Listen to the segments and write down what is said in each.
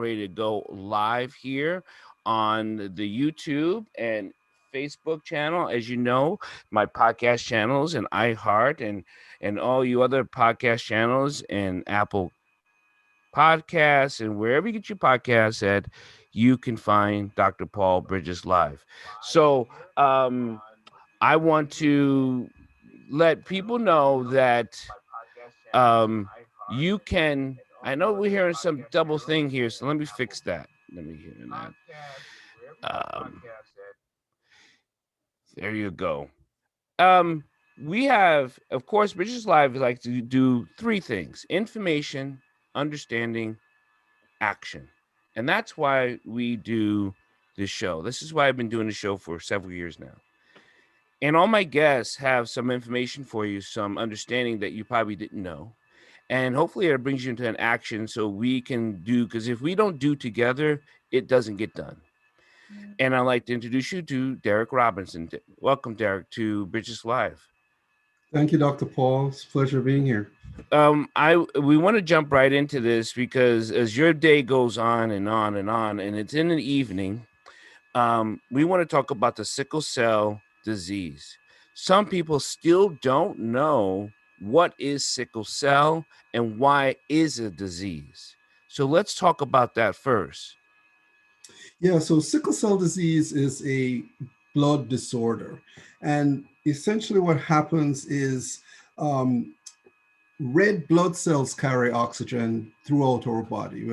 ready to go live here on the YouTube and Facebook channel. As you know, my podcast channels and iHeart and all you other podcast channels and Apple Podcasts and wherever you get your podcasts at, you can find Dr. Paul Bridges live. So I want to let people know that um, you can. I know we're hearing some double thing here, so let me fix that. Let me hear that. Um, there you go. Um, we have, of course, Bridges Live like to do three things: information, understanding, action. And that's why we do this show. This is why I've been doing the show for several years now. And all my guests have some information for you, some understanding that you probably didn't know. And hopefully it brings you into an action so we can do, because if we don't do together, it doesn't get done. And I'd like to introduce you to Derek Robertson. Welcome, Derek, to Bridges Live. Thank you, Dr. Paul. It's a pleasure being here. We want to jump right into this because as your day goes on and on and on, and it's in the evening, we want to talk about the sickle cell disease. Some people still don't know what is sickle cell and why is a disease. So let's talk about that first. Yeah, so sickle cell disease is a blood disorder. And essentially what happens is red blood cells carry oxygen throughout our body.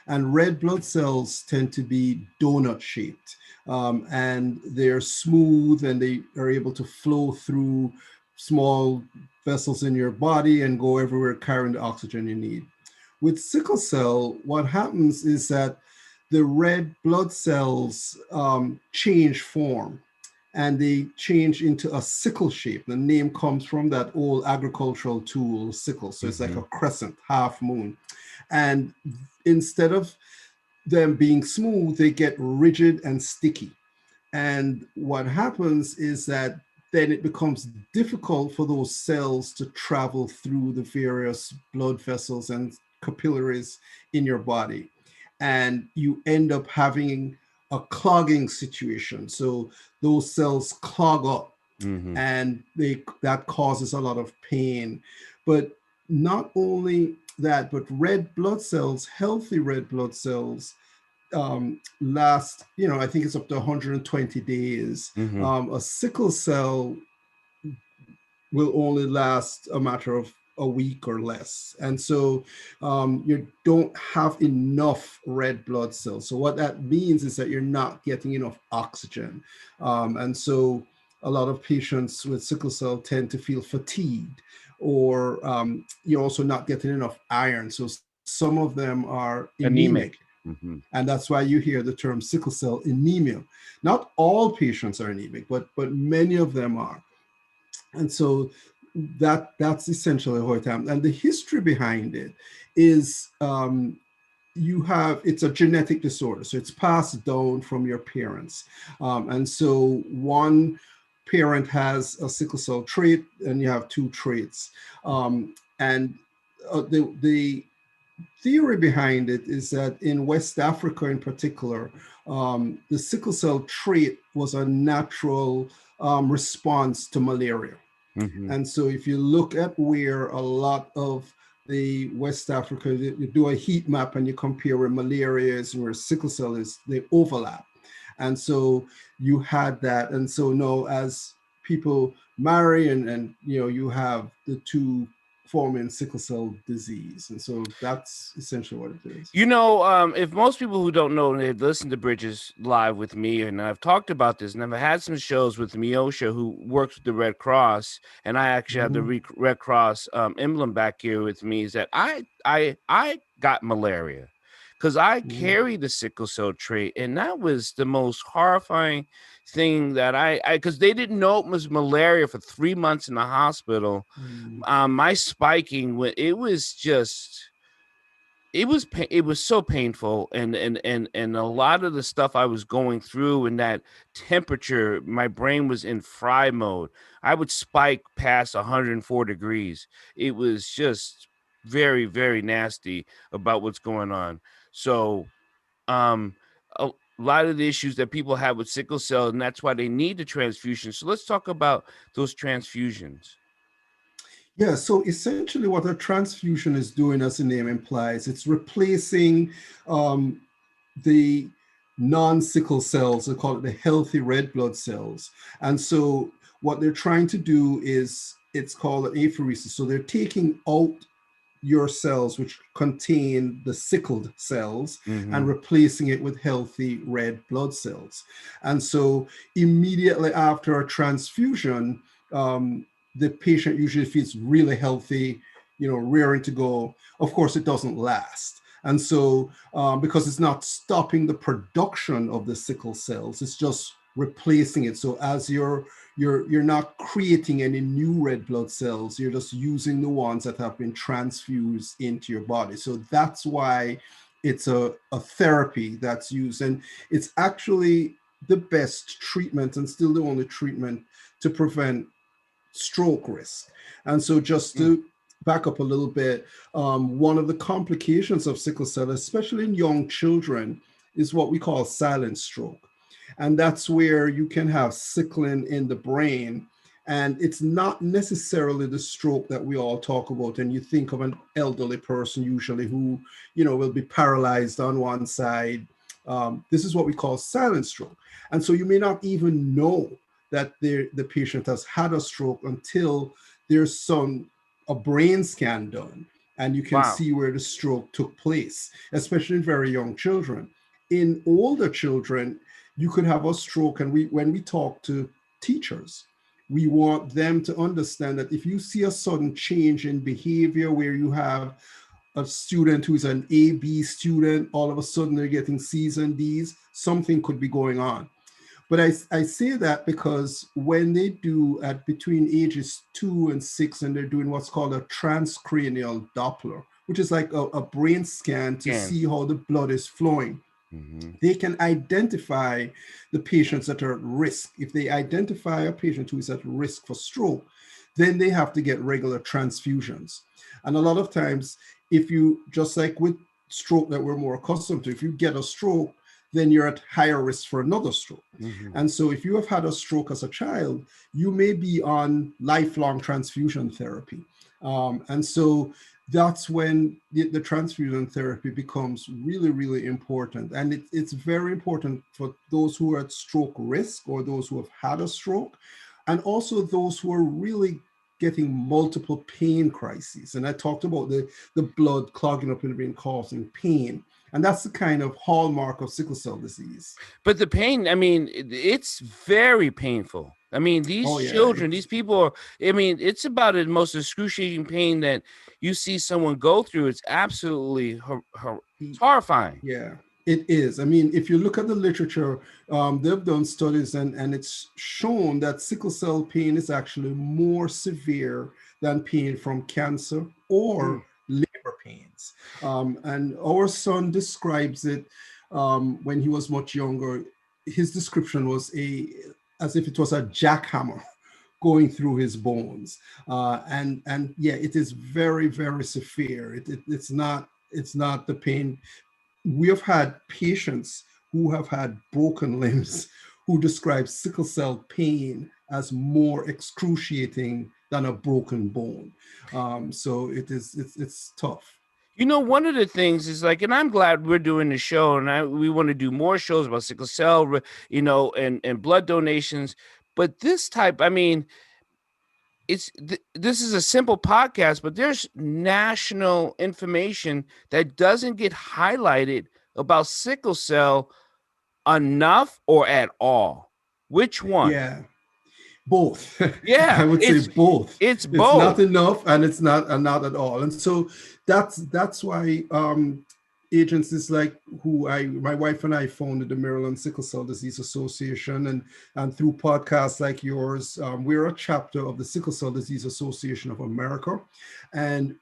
And red blood cells tend to be donut shaped. And they're smooth and they are able to flow through small vessels in your body and go everywhere carrying the oxygen you need. With sickle cell, what happens is that the red blood cells change form and they change into a sickle shape. The name comes from that old agricultural tool, sickle. So it's like a crescent, half moon. And instead of them being smooth, they get rigid and sticky. And what happens is that then it becomes difficult for those cells to travel through the various blood vessels and capillaries in your body. And you end up having a clogging situation. So those cells clog up and that causes a lot of pain. But not only that, but red blood cells, healthy red blood cells, last, I think it's up to 120 days. A sickle cell will only last a matter of a week or less. And so you don't have enough red blood cells. So what that means is that you're not getting enough oxygen. And so a lot of patients with sickle cell tend to feel fatigued, or you're also not getting enough iron. So some of them are anemic. And that's why you hear the term sickle cell anemia. Not all patients are anemic, but many of them are. And so that's essentially how it happens. And the history behind it is it's a genetic disorder. So it's passed down from your parents. And so one parent has a sickle cell trait and you have two traits. And the theory behind it is that in West Africa in particular, the sickle cell trait was a natural response to malaria. And so if you look at where a lot of the West Africa, you do a heat map and you compare where malaria is and where sickle cell is, they overlap. And so you had that. And so now as people marry and you have the two forming sickle cell disease. And so that's essentially what it is. If most people who don't know, they've listened to Bridges Live with me, and I've talked about this, and I've had some shows with Miosha, who works with the Red Cross, and I actually have the Red Cross emblem back here with me, is that I got malaria because I carry the sickle cell trait, and that was the most horrifying thing that because they didn't know it was malaria for 3 months in the hospital. My spiking, it was so painful, and a lot of the stuff I was going through and that temperature, my brain was in fry mode. I would spike past 104 degrees. It was just very, very nasty about what's going on. So um, a lot of the issues that people have with sickle cell, and that's why they need the transfusion. So let's talk about those transfusions. Yeah, so essentially what a transfusion is doing, as the name implies, it's replacing um, the non-sickle cells, they call it the healthy red blood cells. And so what they're trying to do is, it's called an apheresis. So they're taking out your cells which contain the sickled cells and Mm-hmm. replacing it with healthy red blood cells. And so immediately after a transfusion, the patient usually feels really healthy, rearing to go. Of course, it doesn't last. And so, because it's not stopping the production of the sickle cells, it's just replacing it. So as you're not creating any new red blood cells, you're just using the ones that have been transfused into your body. So that's why it's a therapy that's used, and it's actually the best treatment and still the only treatment to prevent stroke risk. And so just to back up a little bit, one of the complications of sickle cell, especially in young children, is what we call silent stroke. And that's where you can have sickling in the brain. And it's not necessarily the stroke that we all talk about. And you think of an elderly person usually who, will be paralyzed on one side. This is what we call silent stroke. And so you may not even know that the patient has had a stroke until there's a brain scan done, and you can Wow. see where the stroke took place, especially in very young children. In older children, you could have a stroke, and when we talk to teachers, we want them to understand that if you see a sudden change in behavior where you have a student who's an AB student, all of a sudden they're getting C's and D's, something could be going on. But I say that because when they do at between ages 2 and 6, and they're doing what's called a transcranial Doppler, which is like a brain scan to Can. see how the blood is flowing, Mm-hmm. they can identify the patients that are at risk. If they identify a patient who is at risk for stroke, then they have to get regular transfusions. And a lot of times, if you, just like with stroke that we're more accustomed to, if you get a stroke, then you're at higher risk for another stroke. Mm-hmm. And so if you have had a stroke as a child, you may be on lifelong transfusion therapy. And so that's when the transfusion therapy becomes really, really important. And it's very important for those who are at stroke risk or those who have had a stroke, and also those who are really getting multiple pain crises. And I talked about the blood clogging up in the brain causing pain. And that's the kind of hallmark of sickle cell disease. But the pain, I mean, it's very painful. I mean, these Oh yeah, children, these people are, I mean, it's about the most excruciating pain that you see someone go through. It's absolutely it's horrifying. yeah, it is. I mean, if you look at the literature, they've done studies, and it's shown that sickle cell pain is actually more severe than pain from cancer or Mm. labor pains. And our son describes it when he was much younger. His description was as if it was a jackhammer going through his bones, and yeah, it is very, very severe. It's not the pain. We have had patients who have had broken limbs who describe sickle cell pain as more excruciating than a broken bone. So it's tough. You know, one of the things is like, and I'm glad we're doing the show, and we want to do more shows about sickle cell, and blood donations. But this type, I mean, this is a simple podcast, but there's national information that doesn't get highlighted about sickle cell enough or at all. Which one? Yeah, both. Yeah, I would say both. it's It's both. not enough, and it's not at all. And so that's why agencies like who I my wife and I founded the Maryland Sickle Cell Disease Association, and through podcasts like yours, we're a chapter of the Sickle Cell Disease Association of America, and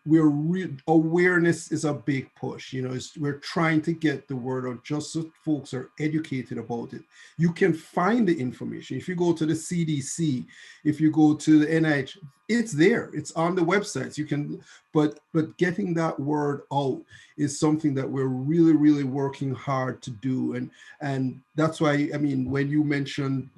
awareness is a big push. We're trying to get the word out just so folks are educated about it. You can find the information if you go to the CDC, if you go to the NIH. It's there. It's on the websites. You can, but getting that word out is something that we're really, really working working hard to do. And that's why, I mean, when you mentioned,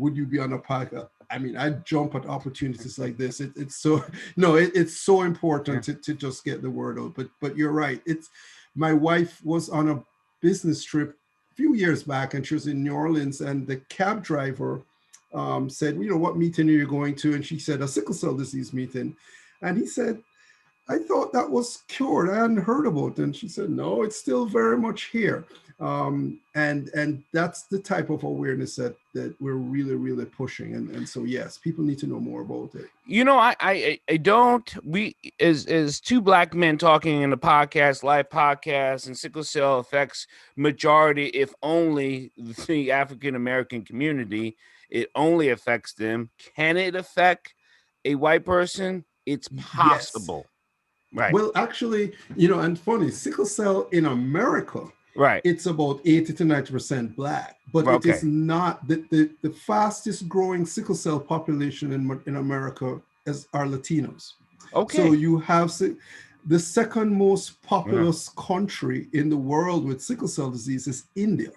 would you be on a podcast? I mean, I jump at opportunities like this. It's so no, it's so Yeah. important to just get the word out. But you're right. It's My wife was on a business trip a few years back, and she was in New Orleans, and the cab driver said, what meeting are you going to? And she said, a sickle cell disease meeting. And he said, I thought that was cured. I hadn't heard about it. And she said, no, it's still very much here. And that's the type of awareness that we're really, really pushing. And so, yes, people need to know more about it. I don't. We as two black men talking in a podcast, live podcast, and sickle cell affects majority, if only the African American community. It only affects them. Can it affect a white person? It's Yes. possible. Right. Well, actually, and funny, sickle cell in America, Right. it's about 80 to 90% black, but it is Okay. not the fastest growing sickle cell population in America are Latinos. So Okay. you have the second most Yeah. populous country in the world with sickle cell disease is India.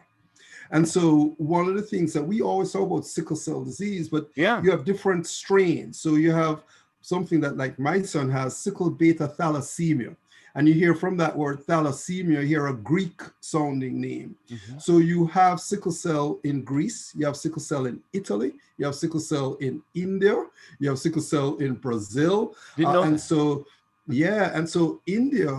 And so one of the things that we always talk about sickle cell disease, but Yeah. you have different strains. So you have something that, like my son has, sickle beta thalassemia. And you hear from that word thalassemia, you hear a Greek sounding name. Mhm. So you have sickle cell in Greece, you have sickle cell in Italy, you have sickle cell in India, you have sickle cell in Brazil. Didn't know And that. so, yeah, and so India,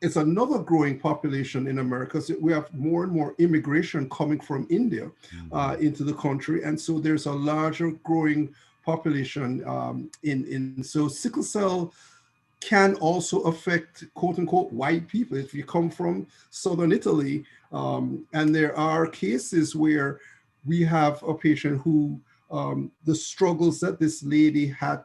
it's another growing population in America. So we have more and more immigration coming from India Mhm. into the country, and so there's a larger growing population in. So sickle cell can also affect quote unquote white people if you come from southern Italy, and there are cases where we have a patient who the struggles that this lady had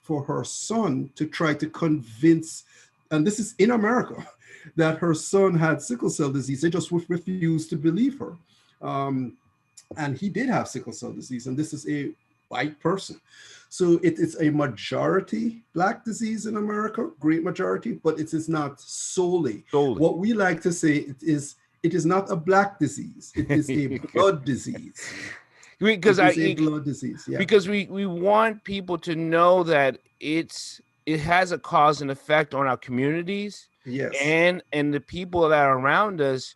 for her son to try to convince, and this is in America, that her son had sickle cell disease. They just refused to believe her. Um, and he did have sickle cell disease, and this is a white person. So it's a majority black disease in America, great majority, but it is not solely. Solely. What we like to say it is not a black disease. It is a blood disease. Because It is a blood disease. Yeah. we want people to know that it has a cause and effect on our communities Yes. and the people that are around us.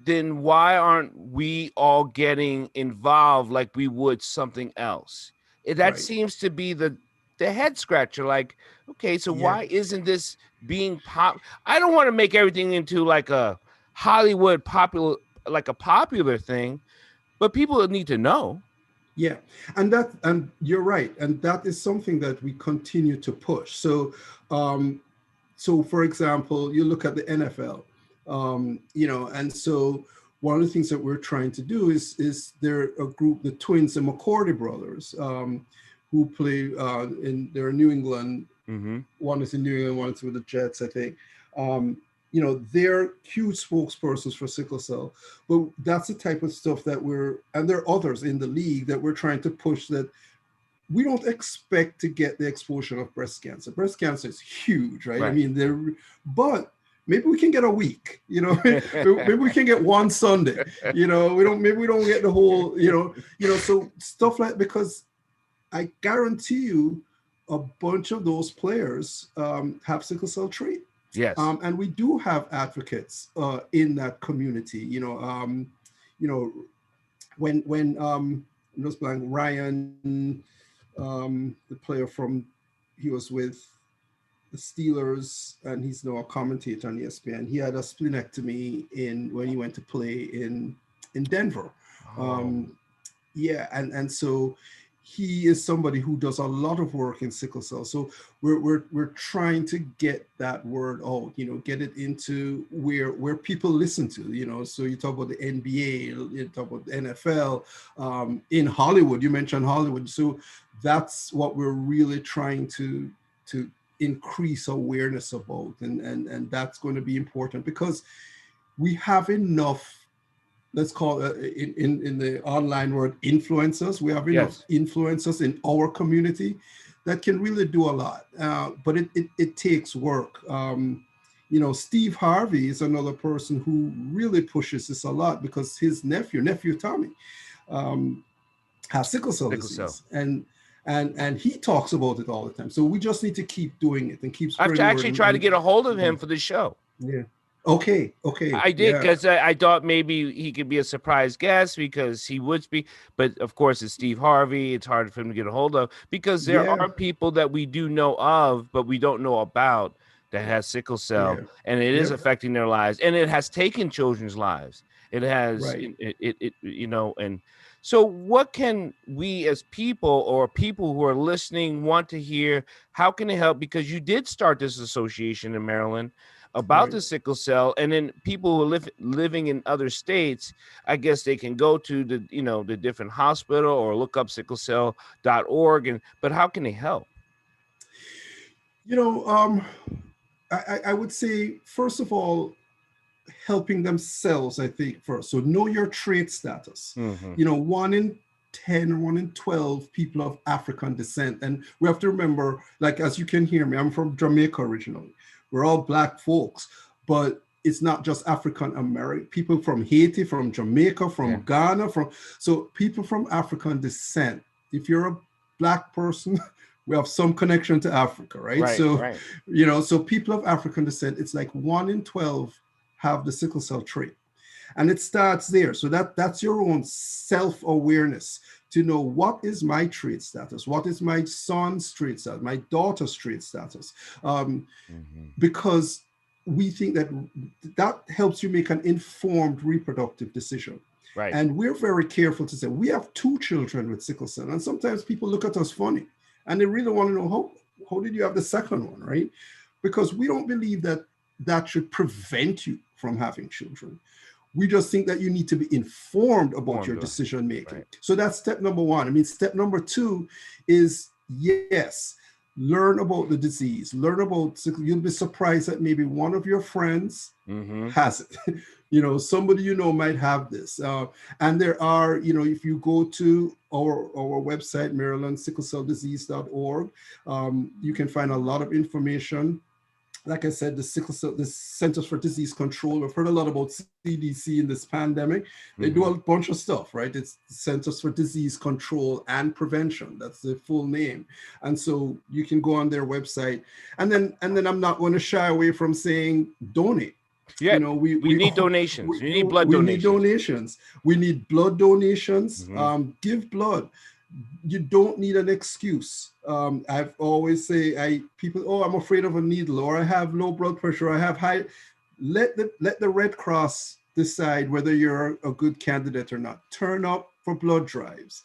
Then why aren't we all getting involved like we would something else? That Right. seems to be the head scratcher. Like, okay, so Yeah. why isn't this being pop? I don't want to make everything into like a Hollywood popular, like a popular thing, but people need to know. Yeah, and you're right, and that is something that we continue to push. Um, so for example, you look at the NFL, and so one of the things that we're trying to do is there a group, the twins, the McCordy brothers, who play they're in New England. Mm-hmm. One is in New England, one is with the Jets, I think. Um, they're huge spokespersons for sickle cell, but that's the type of stuff that and there are others in the league that we're trying to push, that we don't expect to get the exposure of breast cancer. Breast cancer is huge, right? I Right. mean, but maybe we can get a week, maybe we can get one Sunday, maybe we don't get the whole, so stuff like, because I guarantee you a bunch of those players have sickle cell trait. Yes. And we do have advocates in that community. You know, when I'm just blank, Ryan, the player from, he was with the Steelers, and he's now a commentator on ESPN. He had a splenectomy when he went to play in Denver. Oh. Yeah, and so he is somebody who does a lot of work in sickle cell. So we're trying to get that word out, get it into where people listen to, so you talk about the NBA, you talk about the NFL, in Hollywood, you mentioned Hollywood. So that's what we're really trying to increase awareness about, and that's going to be important, because we have enough, let's call it in the online word, influencers. We have enough Yes. influencers in our community that can really do a lot, but it takes work. Steve Harvey is another person who really pushes this a lot because his nephew Tommy, um, has sickle cell Sickle cell. disease, and he talks about it all the time. So we just need to keep doing it and keep I've spreading the word. actually tried to get a hold of Yeah, him for the show. yeah. Okay, I did yeah, because I thought maybe he could be a surprise guest because he would speak. But of course, it's Steve Harvey. It's hard for him to get a hold of because there yeah, are people that we do know of, but we don't know about that has sickle cell, yeah, and it is yep, affecting their lives, and it has taken children's lives. It has, right. and so what can we as people or people who are listening want to hear? How can it help? Because you did start this association in Maryland about Right. the sickle cell, and then people who live living in other states, I guess they can go to the different hospital or look up sicklecell.org. And but how can they help? You know, um, I would say, first of all, helping themselves, I think, first. So know your trade status. Mm-hmm. 1 in 10 or 1 in 12 people of African descent. And we have to remember, like, as you can hear me, I'm from Jamaica originally. We're all Black folks, but it's not just African American people from Haiti, from Jamaica, Yeah. from Ghana, so people from African descent. If you're a Black person, we have some connection to Africa, right? Right. So, Right. so people of African descent, it's like 1 in 12 have the sickle cell trait, and it starts there. So that's your own self-awareness to know, what is my trait status, what is my son's trait status, my daughter's trait status, Mm-hmm. because we think that helps you make an informed reproductive decision. Right. And we're very careful to say we have 2 children with sickle cell, and sometimes people look at us funny and they really want to know, how did you have the second one, right? Because we don't believe that should prevent you from having children. We just think that you need to be informed about your Formula. decision making. Right. So that's step number one. I mean, step number two is, yes, learn about the disease, learn about, you'll be surprised that maybe one of your friends Mm-hmm. has it. Somebody might have this. And there are, if you go to our website, marylandsicklecelldisease.org, you can find a lot of information. Like I said, the sickle cell, the Centers for Disease Control. We've heard a lot about CDC in this pandemic. They do a Mm-hmm. bunch of stuff, right? It's Centers for Disease Control and Prevention. That's the full name. And so you can go on their website, and then I'm not going to shy away from saying donate. Yeah. We We we need donations. We need blood we need donations. donations. We need blood donations. Mm-hmm. Give blood. You don't need an excuse. I've always say, people, oh, I'm afraid of a needle, or I have low blood pressure, or I have high. Let the Red Cross decide whether you're a good candidate or not. Turn up for blood drives.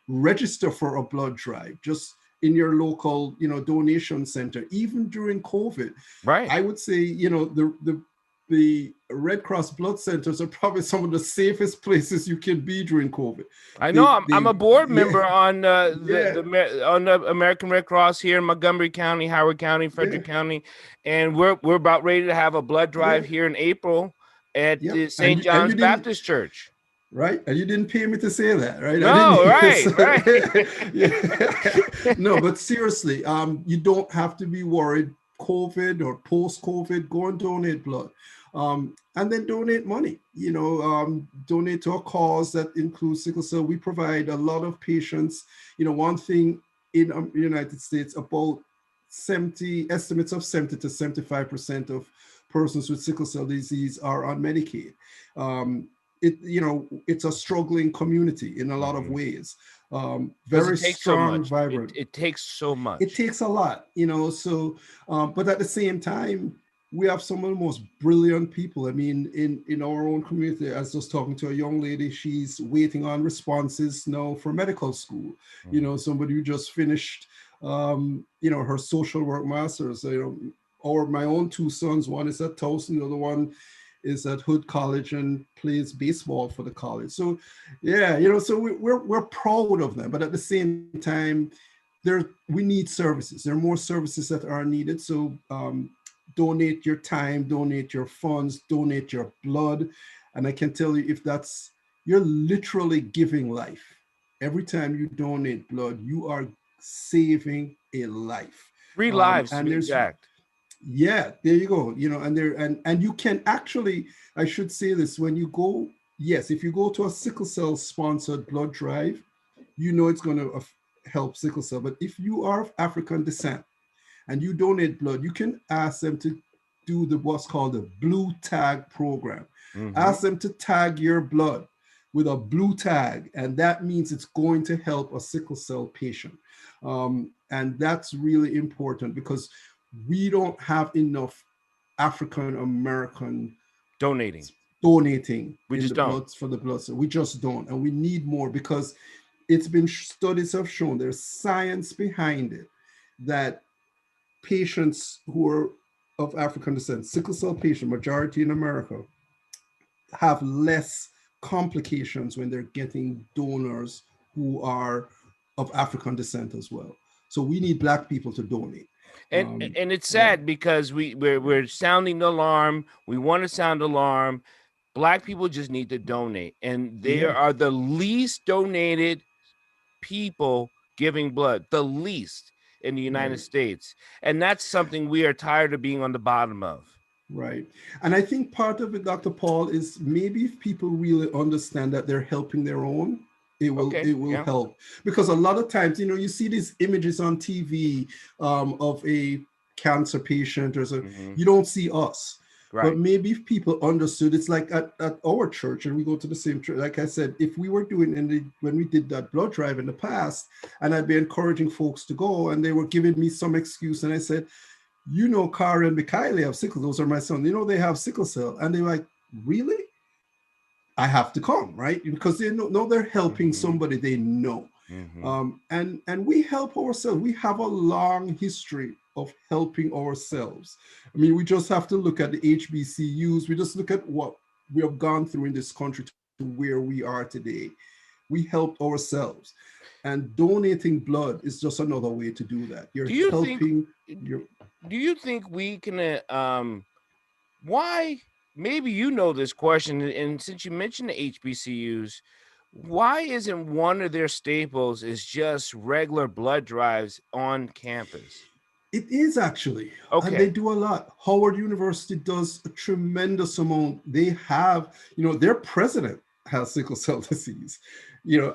Register for a blood drive. Just in your local, donation center. Even during COVID, Right. I would say, the Red Cross blood centers are probably some of the safest places you can be during COVID. I know. I'm They a board Yeah, member on yeah, on the American Red Cross here in Montgomery County, Howard County, yeah, Frederick County, and we're about ready to have a blood yeah, drive here in April at yep. the And St. you John's didn't, Baptist Church. right? And you didn't pay me to say that, right? I No, didn't. right, So, right. yeah. No, but seriously, you don't have to be worried. COVID or post-COVID, go and donate blood, and then donate money. Donate to a cause that includes sickle cell. We provide a lot of patients. One thing in the United States, about 70 estimates of 70 to 75% of persons with sickle cell disease are on Medicaid. It's a struggling community in a lot of Mhm. ways. Because Very it takes so strong, much. It vibrant. it takes so It much. takes a lot, so, but at the same time, we have some of the most brilliant people. I mean, in our own community, I was just talking to a young lady. She's waiting on responses now for medical school. Mhm. Somebody who just finished, her social work master's. Or my own 2 sons. One is at Towson, the other one is at Hood College and plays baseball for the college. So, yeah, so we're proud of them, but at the same time, we need services. There are more services that are needed. So, donate your time, donate your funds, donate your blood. And I can tell you, if you're literally giving life. Every time you donate blood, you are saving a life. Three lives to And be there's exact. Yeah, there you go. And there and you can actually, I should say this, when you go, yes, if you go to a sickle cell sponsored blood drive, it's going to help sickle cell. But if you are of African descent and you donate blood, you can ask them to do the what's called the blue tag program. Mm-hmm. Ask them to tag your blood with a blue tag, and that means it's going to help a sickle cell patient. And that's really important because we don't have enough African American Donating. donating We in just the don't. blood for the blood cell. We just don't, and we need more because it's been studies have shown there's science behind it that patients who are of African descent, sickle cell patient, majority in America, have less complications when they're getting donors who are of African descent as well. So we need Black people to donate. and Um, and it's yeah, sad because we're sounding the alarm. We want to sound alarm. Black people just need to donate, and they yeah, are the least donated people giving blood, the least in the United right. States, and that's something we are tired of being on the bottom of. Right. And I think part of it, Dr. Paul, is maybe if people really understand that they're helping their own, it will Okay, it will yeah. help. Because a lot of times, you see these images on TV of a cancer patient or so, Hmm. you don't see us. But Right. maybe if people understood, it's like at our church, and we go to the same church. Like I said, if we were doing when we did that blood drive in the past, and I'd be encouraging folks to go, and they were giving me some excuse, and I said, Kara and Mikhaili have sickle. Those are my sons. They have sickle cell. And they're like, really? I have to come, right? Because they know they're helping Hmm. somebody they know. Hmm. And we help ourselves. We have a long history of helping ourselves. I mean, we just have to look at the HBCUs. We just look at what we have gone through in this country to where we are today. We helped ourselves. And donating blood is just another way to do that. You're Do you think? helping your Do you think we can? Why? Maybe you know this question, and since you mentioned the HBCUs, why isn't one of their staples is just regular blood drives on campus? It is actually, and they Okay. do a lot. Howard University does a tremendous amount. They have, their president has sickle cell disease,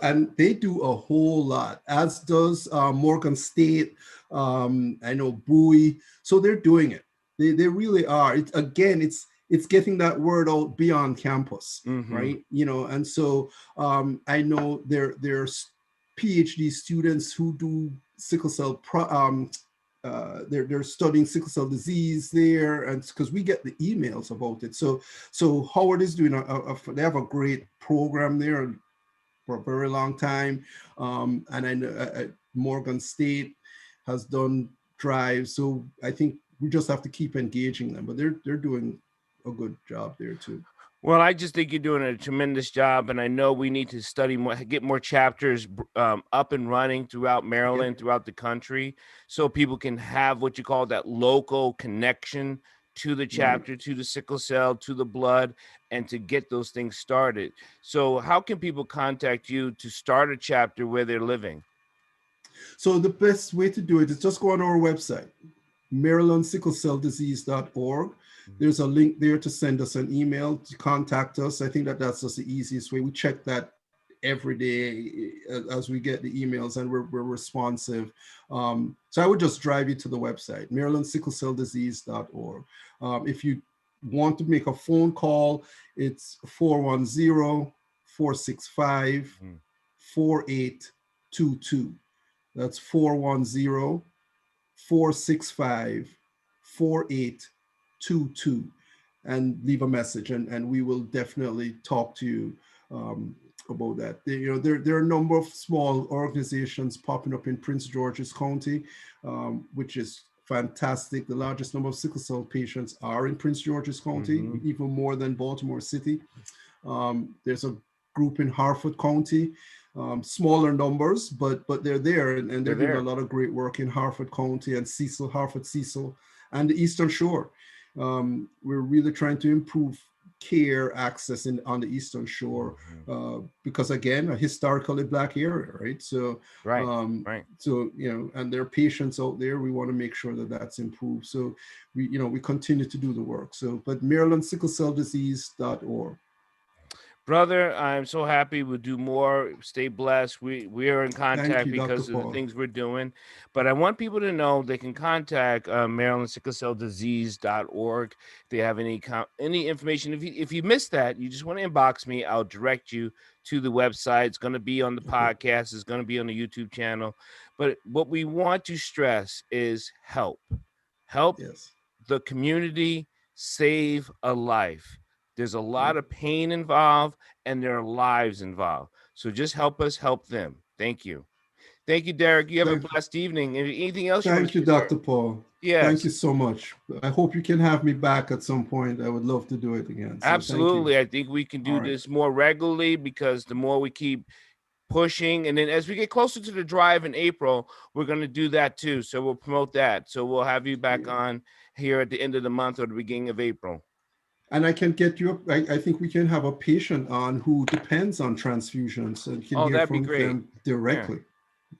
and they do a whole lot, as does Morgan State. I know Bowie. So they're doing it. They really are. It's getting that word out beyond campus, Mm-hmm. right? And so I know there's PhD students who do sickle cell they're studying sickle cell disease there, and because we get the emails about it. So Howard is doing they have a great program there for a very long time, and I know Morgan State has done drives. So I think we just have to keep engaging them, but they're doing a good job there too. Well, I just think you're doing a tremendous job, and I know we need to study more, get more chapters up and running throughout Yep. Maryland, throughout the country, so people can have what you call that local connection to the Right. chapter, to the sickle cell, to the blood, and to get those things started. So, how can people contact you to start a chapter where they're living? So the best way to do it is just go on our website, marylandsicklecelldisease.org. There's a link there to send us an email to contact us. I think that's just the easiest way. We check that every day as we get the emails, and we're responsive. So I would just drive you to the website, marylandsicklecelldisease.org. If you want to make a phone call, it's 410-465-4822. That's 410-465-4822, and leave a message, and we will definitely talk to you um, about that. There are a number of small organizations popping up in Prince George's County, which is fantastic. The largest number of sickle cell patients are in Prince George's County, Mm-hmm. even more than Baltimore City. There's a group in Harford County, smaller numbers, but they're there, and they're They're doing a there. lot of great work in Harford County and Harford Cecil, and the Eastern Shore. We're really trying to improve. care access on the Eastern Shore, Mhm. because again, a historically black area, right? Right, Um, right. and there are patients out there. We want to make sure that that's improved. So we continue to do the work. So, but MarylandSickleCellDisease.org. Brother, I'm so happy we'll do more. Stay blessed. We are in Thank contact you, Dr. because of the Paul. things we're doing. But I want people to know they can contact MarylandSickleCellDisease.org if they have any information. If you missed that, you just want to inbox me. I'll direct you to the website. It's going to be on the Okay. podcast. It's going to be on the YouTube channel. But what we want to stress is help. Help Yes. the community save a life. There's a Yep. lot of pain involved and there are lives involved. So just help us help them. Thank you. Thank you, Derek. You have a Thank, blessed evening. Anything else you want thank to you, share? Dr. Paul. Thank Yes, you so much. I hope you can have me back at some point. I would love to do it again. So thank you. absolutely. I think we can All do right. this more regularly because the more we keep pushing, and then as we get closer to the drive in April, we're going to do that too. So we'll promote that. So we'll have you back Yeah. on here at the end of the month or the beginning of April. And I can get you, I think we can have a patient on who depends on transfusions and can Oh, hear that'd be from great. them Yeah. directly.